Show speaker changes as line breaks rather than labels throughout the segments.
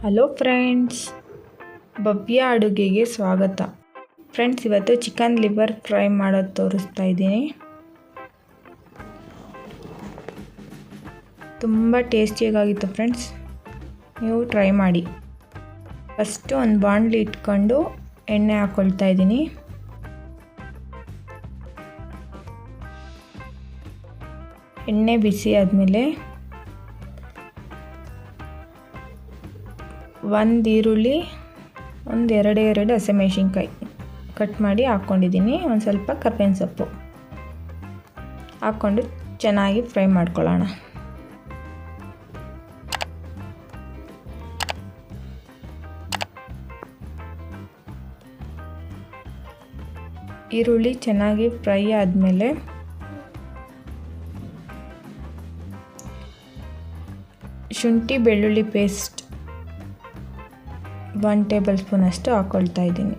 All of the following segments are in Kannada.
ಹಲೋ ಫ್ರೆಂಡ್ಸ್, ಭವ್ಯ ಅಡುಗೆಗೆ ಸ್ವಾಗತ. ಫ್ರೆಂಡ್ಸ್, ಇವತ್ತು ಚಿಕನ್ ಲಿವರ್ ಫ್ರೈ ಮಾಡೋದು ತೋರಿಸ್ತಾ ಇದ್ದೀನಿ. ತುಂಬ ಟೇಸ್ಟಿಯಾಗಿತ್ತು ಫ್ರೆಂಡ್ಸ್, ನೀವು ಟ್ರೈ ಮಾಡಿ. ಫಸ್ಟು ಒಂದು ಬಾಣಲಿ ಇಟ್ಕೊಂಡು ಎಣ್ಣೆ ಹಾಕ್ಕೊಳ್ತಾ ಇದ್ದೀನಿ. ಎಣ್ಣೆ ಬಿಸಿ ಆದಮೇಲೆ ಒಂದು ಈರುಳ್ಳಿ, ಒಂದು ಎರಡು ಹಸಿಮೆಣಸಿನ್ಕಾಯಿ ಕಟ್ ಮಾಡಿ ಹಾಕ್ಕೊಂಡಿದ್ದೀನಿ. ಒಂದು ಸ್ವಲ್ಪ ಕರ್ಬೇವಿನ ಸೊಪ್ಪು ಹಾಕ್ಕೊಂಡು ಚೆನ್ನಾಗಿ ಫ್ರೈ ಮಾಡ್ಕೊಳ್ಳೋಣ. ಈರುಳ್ಳಿ ಚೆನ್ನಾಗಿ ಫ್ರೈ ಆದಮೇಲೆ ಶುಂಠಿ ಬೆಳ್ಳುಳ್ಳಿ ಪೇಸ್ಟ್ 1 ಟೇಬಲ್ ಸ್ಪೂನ್ ಅಷ್ಟು ಹಾಕ್ಕೊಳ್ತಾ ಇದ್ದೀನಿ.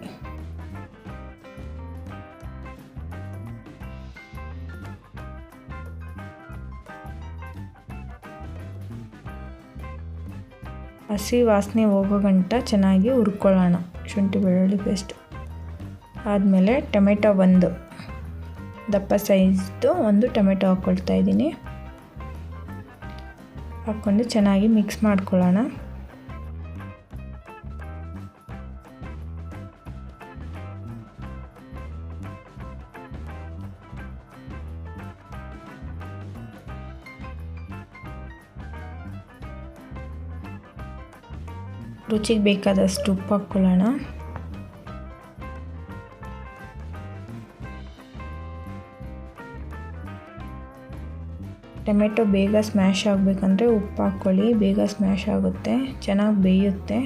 ಹಸಿ ವಾಸನೆ ಹೋಗೋ ಗಂಟ ಚೆನ್ನಾಗಿ ಹುರ್ಕೊಳ್ಳೋಣ. ಶುಂಠಿ ಬೆಳ್ಳುಳ್ಳಿ ಪೇಸ್ಟ್ ಆದಮೇಲೆ ಟೊಮೆಟೊ, ಒಂದು ದಪ್ಪ ಸೈಜ್ದು ಒಂದು ಟೊಮೆಟೊ ಹಾಕ್ಕೊಳ್ತಾ ಇದ್ದೀನಿ. ಹಾಕ್ಕೊಂಡು ಚೆನ್ನಾಗಿ ಮಿಕ್ಸ್ ಮಾಡ್ಕೊಳ್ಳೋಣ. ರುಚಿಗೆ ಬೇಕಾದಷ್ಟು ಉಪ್ಪು ಹಾಕ್ಕೊಳ್ಳೋಣ. ಟೊಮೆಟೊ ಬೇಗ ಸ್ಮ್ಯಾಶ್ ಆಗಬೇಕಂದ್ರೆ ಉಪ್ಪು ಹಾಕ್ಕೊಳ್ಳಿ, ಬೇಗ ಸ್ಮ್ಯಾಶ್ ಆಗುತ್ತೆ, ಚೆನ್ನಾಗಿ ಬೇಯುತ್ತೆ.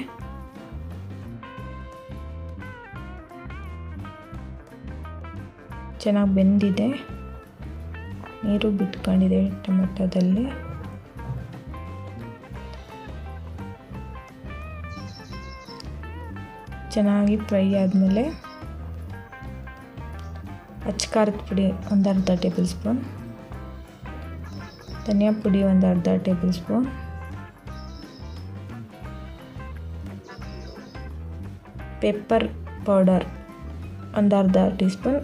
ಚೆನ್ನಾಗಿ ಬೆಂದಿದೆ, ನೀರು ಬಿಟ್ಕೊಂಡಿದೆ ಟೊಮೆಟೊದಲ್ಲಿ. ಚೆನ್ನಾಗಿ ಫ್ರೈ ಆದಮೇಲೆ ಅಚ್ಕಾರದ ಪುಡಿ ಒಂದು ಅರ್ಧ ಟೇಬಲ್ ಸ್ಪೂನ್, ಧನಿಯಾ ಪುಡಿ ಒಂದು ಅರ್ಧ ಟೇಬಲ್ ಸ್ಪೂನ್, ಪೆಪ್ಪರ್ ಪೌಡರ್ ಒಂದು ಅರ್ಧ ಟೀ ಸ್ಪೂನ್,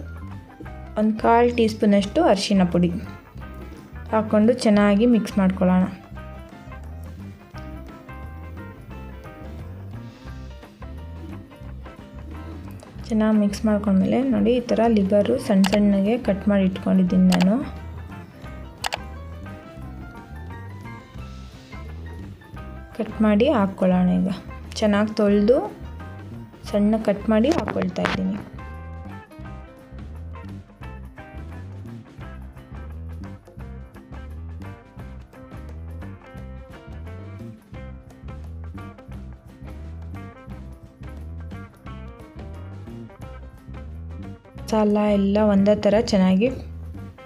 ಒಂದು 1/4 ಟೀ ಸ್ಪೂನಷ್ಟು ಅರಿಶಿನ ಪುಡಿ ಹಾಕ್ಕೊಂಡು ಚೆನ್ನಾಗಿ ಮಿಕ್ಸ್ ಮಾಡ್ಕೊಳ್ಳೋಣ. ಚೆನ್ನಾಗಿ ಮಿಕ್ಸ್ ಮಾಡ್ಕೊಂಡ್ಮೇಲೆ ನೋಡಿ, ಈ ಥರ ಲಿವರು ಸಣ್ಣ ಸಣ್ಣಗೆ ಕಟ್ ಮಾಡಿ ಇಟ್ಕೊಂಡಿದ್ದೀನಿ ನಾನು. ಕಟ್ ಮಾಡಿ ಹಾಕ್ಕೊಳ್ಳೋಣ. ಈಗ ಚೆನ್ನಾಗಿ ತೊಳೆದು ಸಣ್ಣ ಕಟ್ ಮಾಡಿ ಹಾಕ್ಕೊಳ್ತಾ ಇದ್ದೀನಿ. ಮಸಾಲ ಎಲ್ಲ ಒಂದೇ ಥರ ಚೆನ್ನಾಗಿ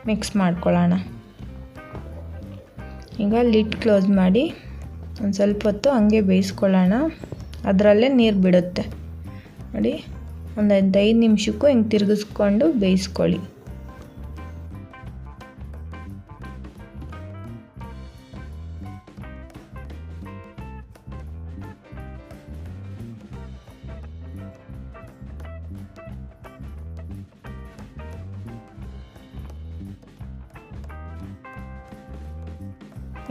ಮಿಕ್ಸ್ ಮಾಡ್ಕೊಳ್ಳೋಣ. ಈಗ ಲಿಡ್ ಕ್ಲೋಸ್ ಮಾಡಿ ಒಂದು ಸ್ವಲ್ಪ ಹೊತ್ತು ಹಂಗೆ ಬೇಯಿಸ್ಕೊಳ್ಳೋಣ. ಅದರಲ್ಲೇ ನೀರು ಬಿಡುತ್ತೆ ನೋಡಿ. ಒಂದು 5 ನಿಮಿಷಕ್ಕೂ ಹಿಂಗೆ ತಿರುಗಿಸ್ಕೊಂಡು ಬೇಯಿಸ್ಕೊಳ್ಳಿ.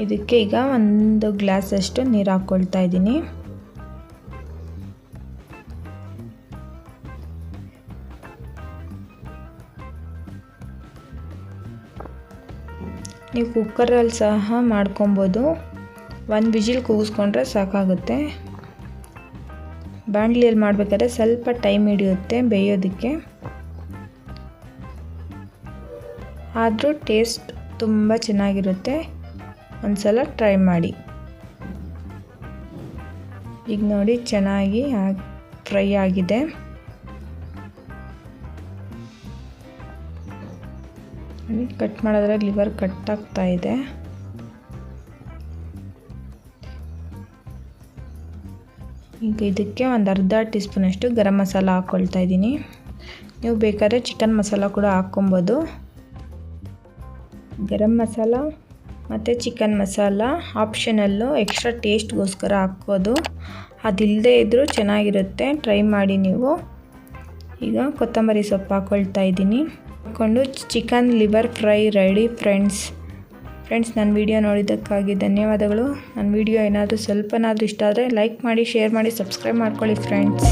ಇದಕ್ಕೆ ಈಗ 1 ಗ್ಲಾಸಷ್ಟು ನೀರು ಹಾಕ್ಕೊಳ್ತಾ ಇದ್ದೀನಿ. ನೀವು ಕುಕ್ಕರಲ್ಲಿ ಸಹ ಮಾಡ್ಕೊಬೋದು, 1 ವಿಜಿಲ್ ಕೂಗಿಸ್ಕೊಂಡ್ರೆ ಸಾಕಾಗುತ್ತೆ. ಬಾಣಲಿಯಲ್ಲಿ ಮಾಡಬೇಕಾದ್ರೆ ಸ್ವಲ್ಪ ಟೈಮ್ ಹಿಡಿಯುತ್ತೆ ಬೇಯೋದಕ್ಕೆ, ಆದರೂ ಟೇಸ್ಟ್ ತುಂಬ ಚೆನ್ನಾಗಿರುತ್ತೆ. ಒಂದು ಸಲ ಟ್ರೈ ಮಾಡಿ. ಈಗ ನೋಡಿ, ಚೆನ್ನಾಗಿ ಫ್ರೈ ಆಗಿದೆ. ಕಟ್ ಮಾಡಿದ್ರೆ ಲಿವರ್ ಕಟ್ ಆಗ್ತಾ ಇದೆ. ಈಗ ಇದಕ್ಕೆ ಒಂದು ಅರ್ಧ ಟೀ ಸ್ಪೂನಷ್ಟು ಗರಂ ಮಸಾಲ ಹಾಕ್ಕೊಳ್ತಾ ಇದ್ದೀನಿ. ನೀವು ಬೇಕಾದ್ರೆ ಚಿಕನ್ ಮಸಾಲ ಕೂಡ ಹಾಕ್ಕೊಬೋದು. ಗರಂ ಮಸಾಲ ಮತ್ತು ಚಿಕನ್ ಮಸಾಲ ಆಪ್ಷನಲ್ಲು, ಎಕ್ಸ್ಟ್ರಾ ಟೇಸ್ಟ್ಗೋಸ್ಕರ ಹಾಕೋದು. ಅದಿಲ್ಲದೆ ಇದ್ದರೂ ಚೆನ್ನಾಗಿರುತ್ತೆ, ಟ್ರೈ ಮಾಡಿ ನೀವು. ಈಗ ಕೊತ್ತಂಬರಿ ಸೊಪ್ಪು ಹಾಕ್ಕೊಳ್ತಾ ಇದ್ದೀನಿ. ಹಾಕ್ಕೊಂಡು chicken liver fry ready friends. ನನ್ನ ವಿಡಿಯೋ ನೋಡಿದ್ದಕ್ಕಾಗಿ ಧನ್ಯವಾದಗಳು. ನನ್ನ ವಿಡಿಯೋ ಏನಾದರೂ ಸ್ವಲ್ಪನಾದರೂ ಇಷ್ಟ ಆದರೆ ಲೈಕ್ ಮಾಡಿ, ಶೇರ್ ಮಾಡಿ, ಸಬ್ಸ್ಕ್ರೈಬ್ ಮಾಡ್ಕೊಳ್ಳಿ ಫ್ರೆಂಡ್ಸ್.